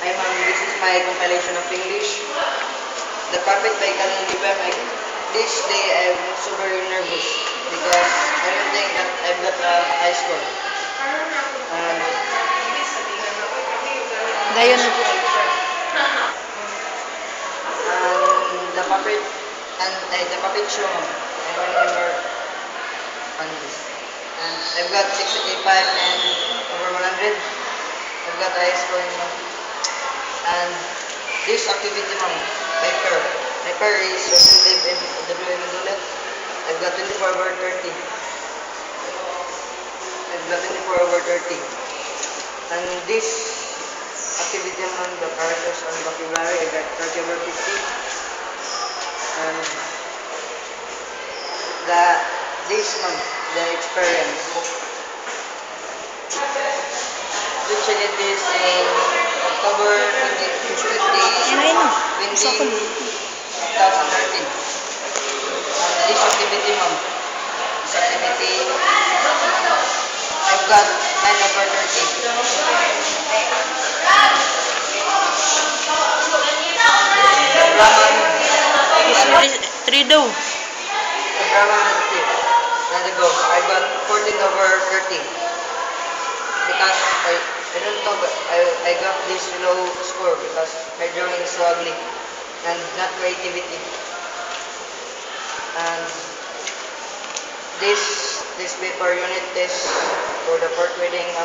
Hi ma'am, this is my compilation of English. The puppet by Colonel Libam. This day I'm so very nervous because I don't think that I've got a high score. And, Dayon na po. and the puppet show ma'am. I don't remember on this. And I've got 65 and over 100. I've got a high score ma'am. And this activity ma'am, by pair. My pair is representative in WM Mandulet. I've got 24 over 30. I've got 24 over 30. And this activity on the characters on vocabulary, I got 30 over 50. And the this month, the experience, which I did this in October 20, Yan na yun. Isa ko 2013. And this activity ma'am, this activity, I've got 9 over 30. The Brahman, Three daw. the Brahman and the Ghost, I got 14 over 30. Because I don't know, but I got this low score because my drawing is so ugly and not creativity. And this paper unit test for the fourth reading